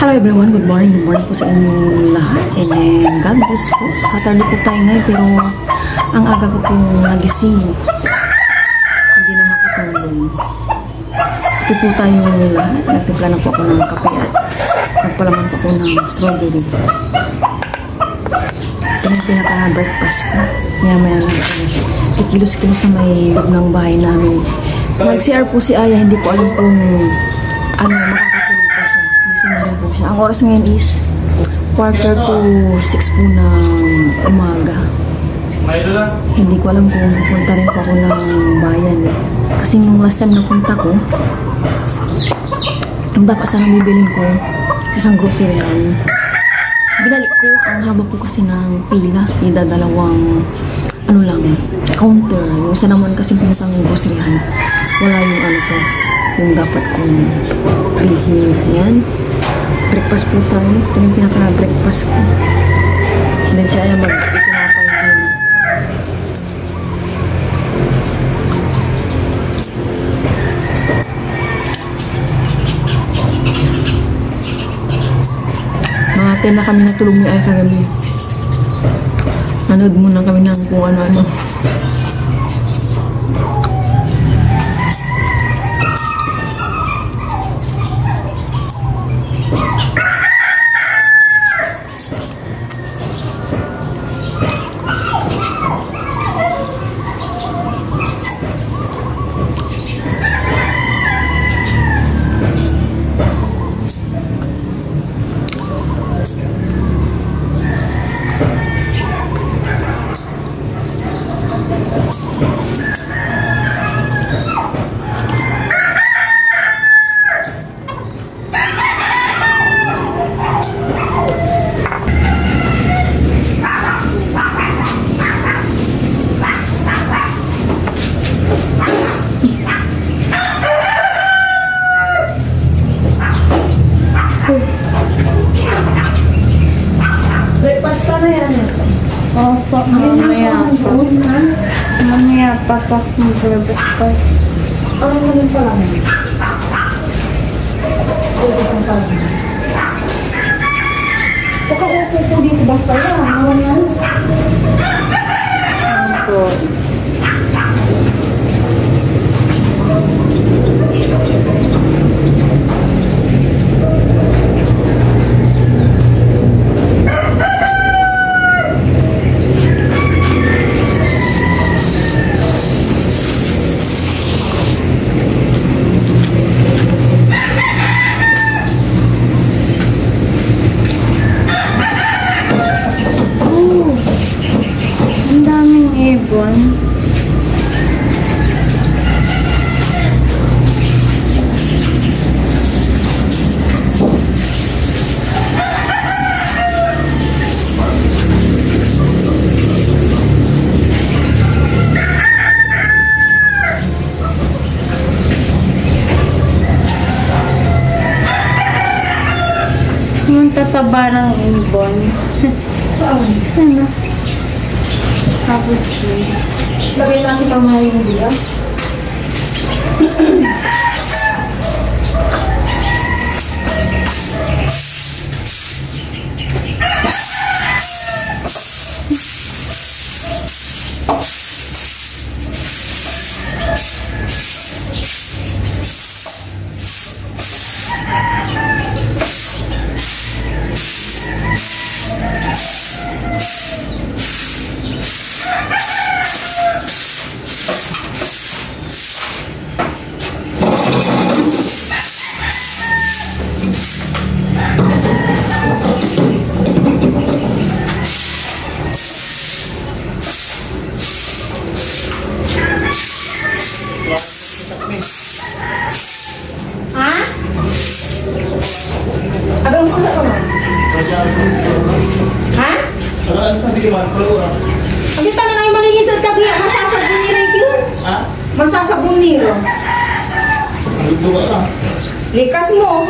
Hello everyone, good morning po sa inyong lahat, and then God bless po. Saturday po tayo ngayon, pero ang aga ko po nagising, hindi na makatulog. Ito po tayo lahat, nagtimpla na po ako ng kape at nagpalaman po ako ng strawberry. Ito yung pinaka-breakfast ko. Maya lang po, kikilos-kilos na may loob ng bahay namin. Mag-CR po si Aya, hindi ko alam kung ano, makakatulog pa siya. Gising po siya. Ang oras ngayon is 5:45 po ng umaga. Hindi ko alam kung pupunta rin po ako ng bayan. Kasi nung last time na punta ko, ang dapat sana bibilin ko sa isang groceryan. Binalik ko, ang haba po kasi ng pila. Idadalawang ano lang, counter. Yung isa naman kasi puntang groceryan, wala yung ano ko, yung dapat kong bilhin. Ayan. Breakfast po tayo. Ito yung pinaka-breakfast ko. Then siya ay mag-itinapay din. Mga 10 na kami natulog ni Ay kagabi. Nanood muna kami ng kung ano-ano. Breakfast ka na yan. Opo, mamaya papak mag-breakfast. Ano naman pala mo? Isang pala mo. Pagka-upo po dito basta yan. Awan yan. Opo. Ang daming ibon. Yung tataba ng ibon. Saan? Ano? Tapos yun. Lagay natin pang mga yung bigas. Ha? Abang ko sa kama? Ha? Ang kita na yung malilisad ka kaya masasabon ni Rick yun. Ha? Masasabon ni Ro. Likas mo.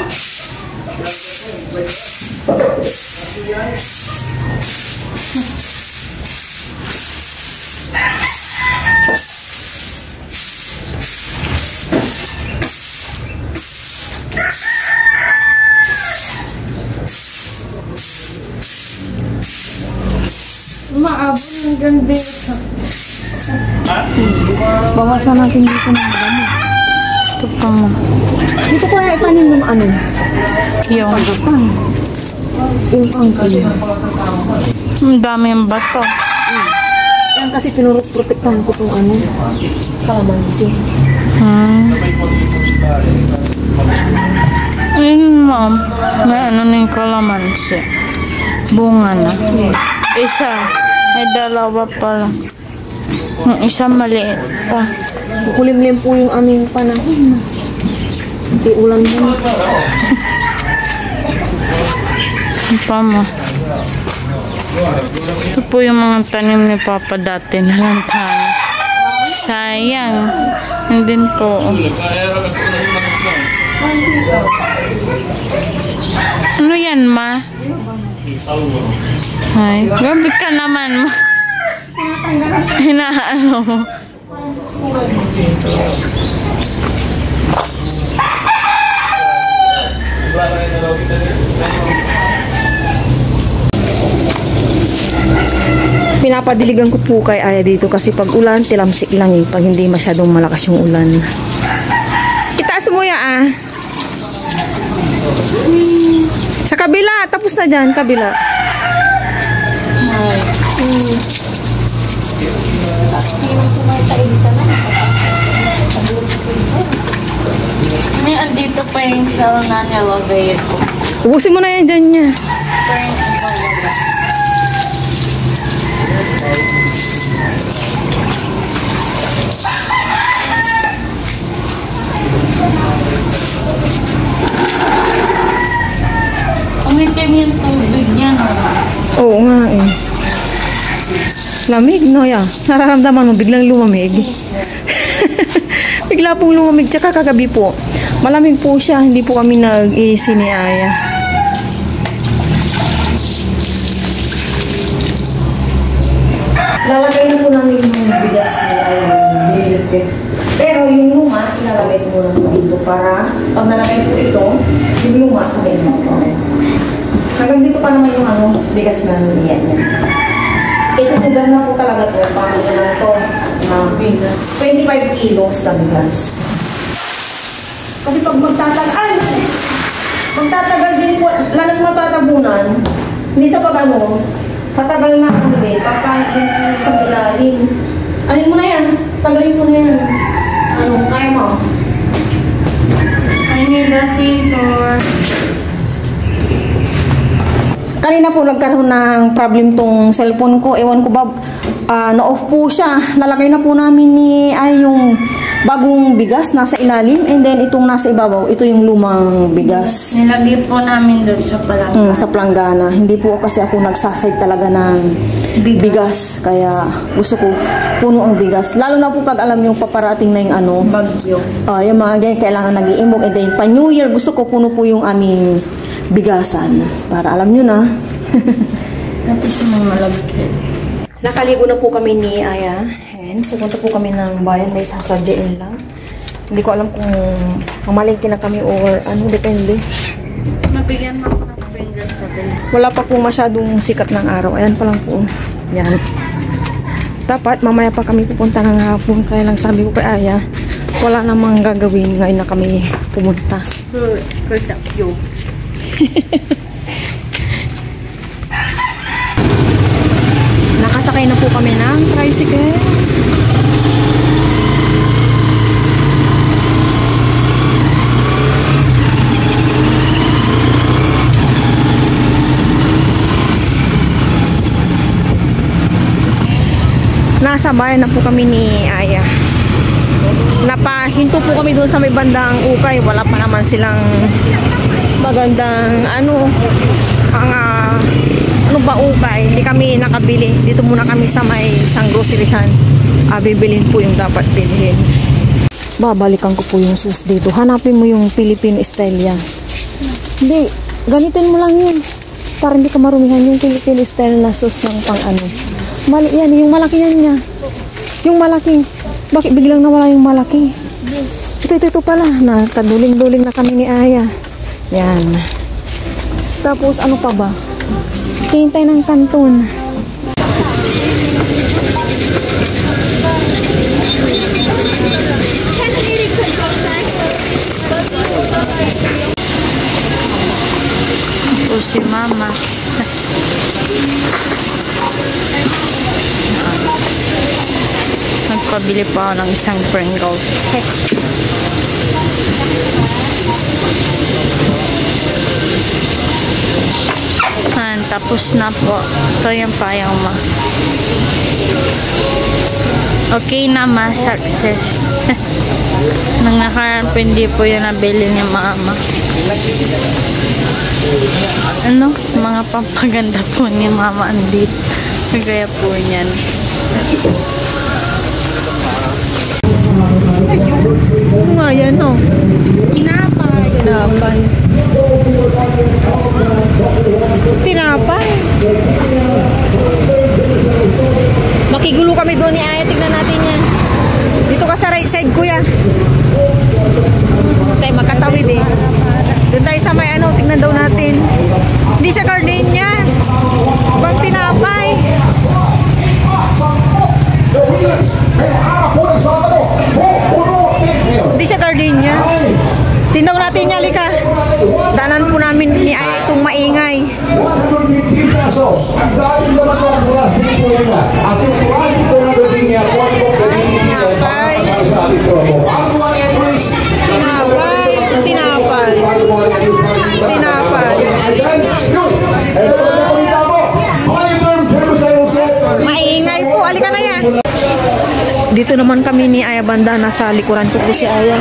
Bawasan natin dito ng dami. Ito pa mo. Dito ko kaya ipanin mo ano? Yung. Pagapan. Yung angkal. Ang dami yung bato. Yan kasi pinurot-protektahan ko itong ano, kalamansi. Ayun, ma'am. May ano na yung kalamansi. Bunga na. Isa. May dalawa pala. Yung isa maliit pa. Kulimlim po yung aming panahon. Hindi ulan mo. Ano pa mo? Ito po yung mga tanim ni Papa dati na lantana. Sayang. Hindi po. Ano yan, ma? Ay, gabi ka naman, ma. Hinaano mo. Pinapadiligan ko po kay Aya dito kasi pag ulan, tilamsik lang eh. Pag hindi masyadong malakas yung ulan. Itaas mo ya Sa kabila, tapos na dyan, kabila. May andito pa yung shell na nilagay ko. Ubusin mo na yan dyan niya. Umitim yung tubig niya, no? Oo nga eh. Lamig, no ya? Nararamdaman mo, biglang lumamig. Bigla pong lumamig. Tsaka kagabi po, malamig po siya. Hindi po kami nag-iisi ni Aya. Lalagay na po namin yung bigas ni Aya. Pero yung luma, ilalagay ko muna po dito para pag nalagay ko ito, yung luma sa may mo. Hanggang dito pa naman yung ano, bigas na niyan. Itutudan na po talaga ito. Paano na ito? 25 kilos na bigas. Kasi pag magtatagal din po, lalang matatabunan, hindi sa pag ano, sa tagal na huli, papalit din po sa ilalim. Anin mo na yan? Tagalin mo na yan. Ano, kaya mo? I need a scissors. Kanina po nagkaroon ng problem tong cellphone ko. Ewan ko ba, na-off po siya. Nalagay na po namin ni ay yung bagong bigas nasa ilalim and then itong nasa ibabaw, ito yung lumang bigas. Nilagay po namin doon sa palanggana. Sa planggana. Hindi po kasi ako nagsaside talaga ng bigas. Kaya gusto ko puno ang bigas. Lalo na po pag alam yung paparating na yung ano, Bagyo. yung mga ganyan kailangan nag-iimbog and then pa New Year gusto ko puno po yung aming bigasan. Para alam nyo na. Tapos yung malagkit. Nakaligo na po kami ni Aya. And pupunta po kami ng bayan. May sasadyain lang. Hindi ko alam kung mamalingki na kami or ano, depende. Mabigyan mo ako ng fingers sa din. Wala pa po masyadong sikat ng araw. Ayan pa lang po. Yan. Dapat mamaya pa kami pupunta ng hapon. Kaya lang sabi ko kay Aya, wala namang gagawin ngayon na kami pumunta. Persapyo. Nakasakay na po kami ng tricycle. Nasa bayan na po kami ni Aya. Napahinto po kami doon sa may bandang ukay. Wala pa naman silang magandang ano ba ukay. Hindi kami nakabili. Dito muna kami sa may isang groceryhan. Bibilin po yung dapat bilhin. Babalikan ko po yung sauce dito. Hanapin mo yung Philippine style yan. Hindi, ganitin mo lang yan. Para hindi ka marumihan yung Philippine style na sauce ng pang ano. Mali yan, yung malaki yan niya. Yung malaki. Bakit biglang nawala yung malaki? Ito pala. Nakaduling-duling na kami ni Aya. Yan. Tapos ano pa ba? Hintay ng kanton. si mama. Nagpabili pa ako ng isang Pringles. Tapos na po. Ito yung payang ma. Okay na ma. Success. Nang nakaraan po, hindi po yung nabili ni mama. Ano? Mga pampaganda po ni mama andito. Kaya po yan. Nga yan o. Tinapay. Tinapay. Tinapay. Makigulo kami doon ni Aya. Tignan natin yan. Dito ka sa right side, kuya. Tayo makatawid eh. Doon tayo sa may ano. Tignan daw natin. Hindi siya gardenia. Bang tinapay. Hindi siya gardenia. Tindaw natin niya, Lika. Danan po namin ni Aya itong maingay. 150 pesos. Ang dahil naman ng plastic po nila. At yung plastic po na dating niya, kung ano po Tinapay. Tinapay. Tinapay. Maingay po. Alika na yan. Dito naman kami ni Aya banda. Nasa likuran ko po si Aya.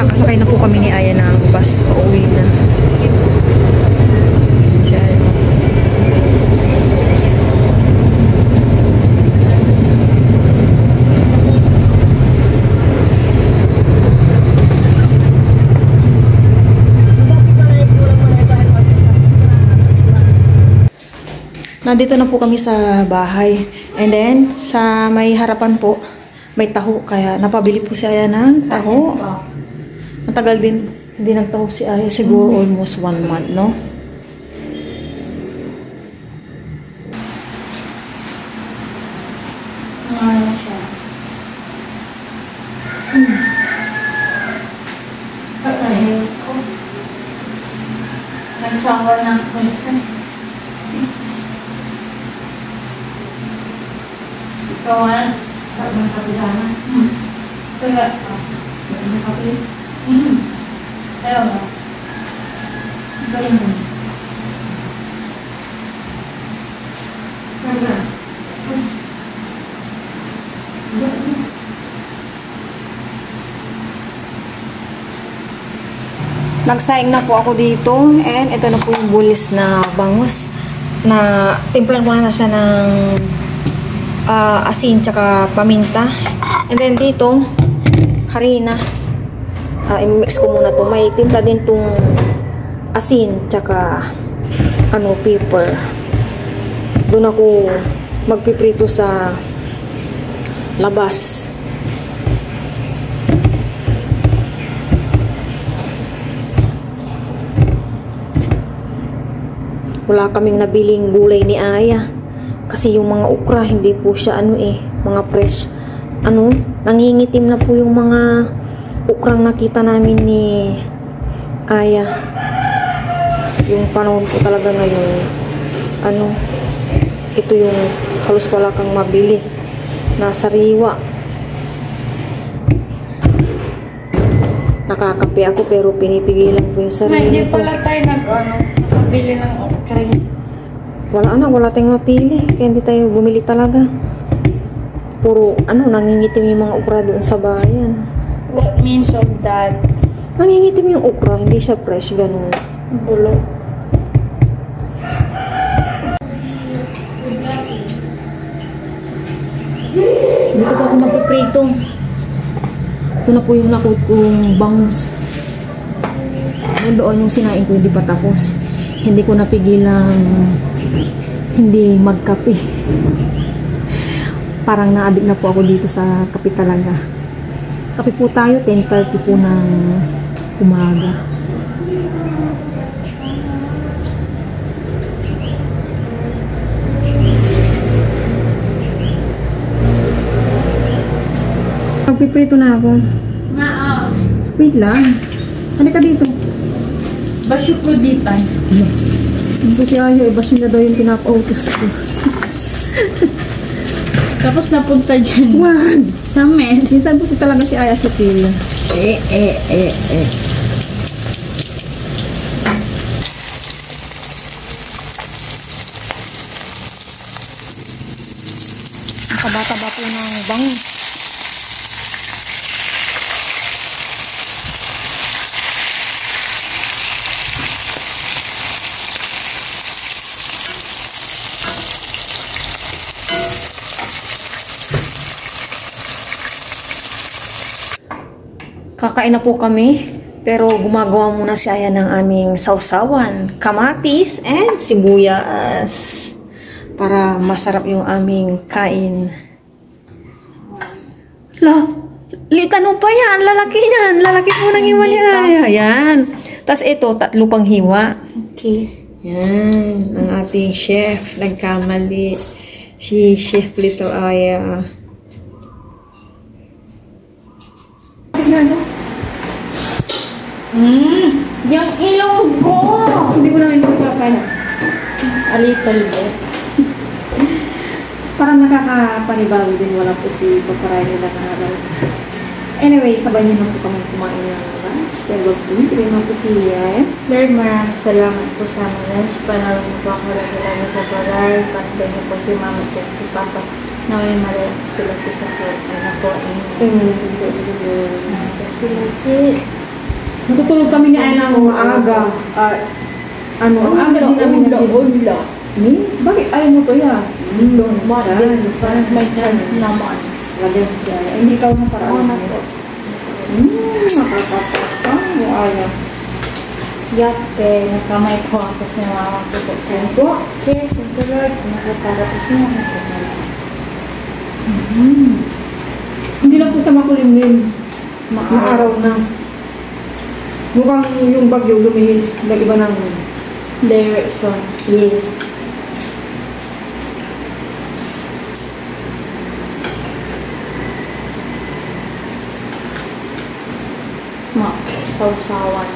Nakasakay na po kami ni Aya ng bus. Pauwi na. Siya. Nandito na po kami sa bahay. And then, sa may harapan po, may taho. Kaya napabili po si Aya ng taho. Matagal din, hindi nagtaho si Aya. Siguro almost 1 month, no? Ano siya? Patahin ko. Nagsawa na ako. Ikaw ah. Sabi ng kapilanan. Kaya, sabi ng kapilanan. Ayaw mo. Galing mo. Sabi na. Nagsaing na po ako dito. And ito na po yung bulis na bangus. Na timplan ko na siya ng asin tsaka paminta. And then dito, harina. I-mix ko muna to. May timpla din tong asin tsaka pepper. Doon ako magpiprito sa labas. Wala kaming nabiling gulay ni Aya. Kasi yung mga okra, hindi po siya mga fresh. Nangingitim na po yung mga ukrang nakita namin ni Aya. Yung panahon po talaga ngayon, ito yung halos wala kang mabili na sariwa. Nakakape ako pero pinipigilan ko yung sarili. Hindi pala tayo nabili ng okra. Wala tayong mapili. Kaya hindi tayo bumili talaga. Puro, nangingitim yung mga okra doon sa bayan. What means of that? Nangingitim yung okra, hindi siya fresh, ganun. Bulo. Dito po ako magpiprito. Ito na po yung nakot kong bangus. Nandoon yung sinain ko, hindi pa tapos. Hindi ko napigilang hindi magkape. Parang na-addict na po ako dito sa kape talaga. Kape po tayo, 10:30 po ng umaga. Magpiprito na ako. Wait lang. Halika dito. Basyo ko dito. Hindi si Ayo, basyo na daw yung pinapa-utos ko. Tapos napunta dyan. Wag! Sa men. Minsan po talaga si Aya sa pila. Ang kabata-ba po ng bango. Kakain na po kami, pero gumagawa muna si Aya ng aming sausawan, kamatis, and sibuyas para masarap yung aming kain. Litano pa yan, lalaki yan. Lalaki po ng hiwa ni Aya. Yan. Tapos ito, 3 pang hiwa. Okay. Yan, ang ating chef. Nagkamali. Si Chef Lito Aya. Yung ilong ko! Hindi ko namin masikapan. A little bit. Parang nakakapanibago din. Wala po si Paparay nila kaharaw. Anyway, sabay niyo na po kami kumain ng lunch. Pero hindi naman po si Aya. Lord, maraming salamat po sa mga lunch. Panalo mo po ako lagi sa parar. Pantay niyo po si Mama at si Papa. Naway malaya po sila sa sakit. Ano po, kasi that's it. Natutulog kami ni Aya ng maaga. Maaga din namin nagising. Bakit ayaw mo to yan? That's my chance naman. Hindi ikaw na paraan na po. Nakakapapang mo Aya. Yape, nakamay ko ako sa mama ko po. Saan po? Cheers, thank you Lord. Nakatara po siya. Hindi lang po sa makulimlim. Maaraw na. Mukhang yung bagyo lumihis. Nag-iba ng Direction. yes. Sausawan.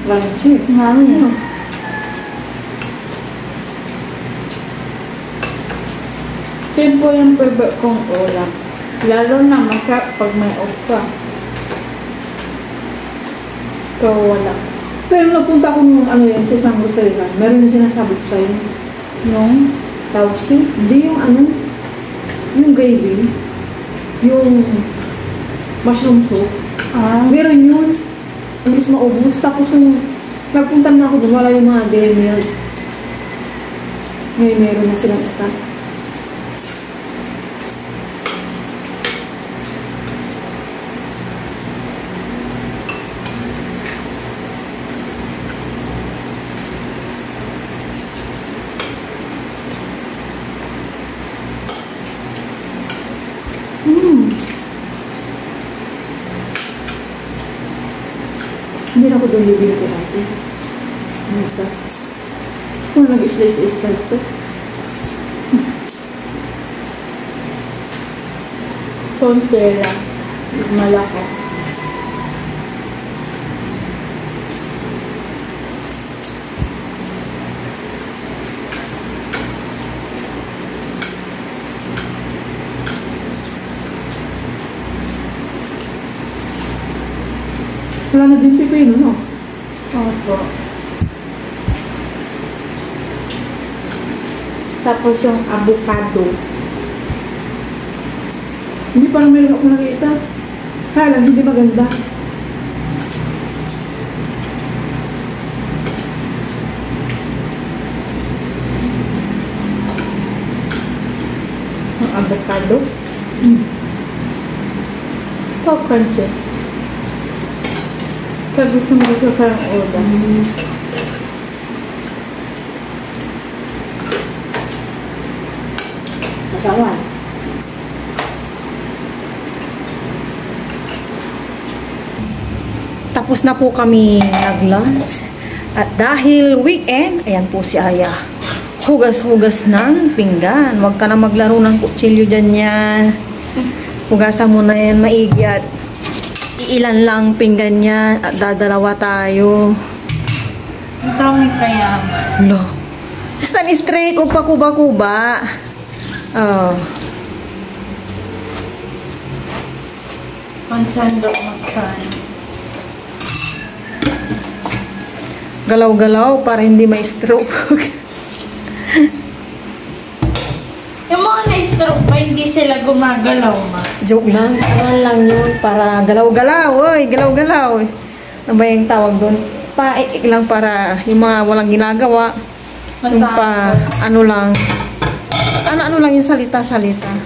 Crunchy. Ngayon. Ito yun po yung favorite kong ulam. Lalo na masarap pag may okra. Pero wala. Pero nagpunta ko nung sa isang restaurant. Meron yung sinasabi ko sa'yo. Yung tausi. Hindi yung yung gravy. Yung mushroom soup. Meron yun. Ang is maubos. Tapos nung nagpunta na ako doon, wala yung mga dairy milk. Ngayon meron na silang stock. Hindi na ako doon bibili kay ate. Ano isa? Kung nag-slice to. Konti lang. Malaki. Wala na din si Pino, no? Opo. Tapos yung avocado. Hindi parang meron ako nakita. Kaya lang, hindi maganda. Ang avocado. Ito, crunchy. Sa gusto mo gusto sa ulam. Nakawan. Tapos na po kami nag-lunch. At dahil weekend, ayan po si Aya. Hugas-hugas ng pinggan. Huwag ka na maglaro ng kutsilyo dyan yan. Hugasan mo na yan maigi at iilan lang pinggan yan at dadalawa tayo. Ang dami kaya. Lo. Stand straight, huwag pa kuba-kuba. Oh. Pansando magkan. Galaw-galaw para hindi may stroke. Yung mga na-stroke pa, hindi sila gumagalaw, ma. Joke lang. Aral lang yun para galaw-galaw. Oy, galaw-galaw. Ano ba yung tawag doon? Paik lang para yung mga walang ginagawa. Yung pa, ano lang. Ano lang yung salita-salita.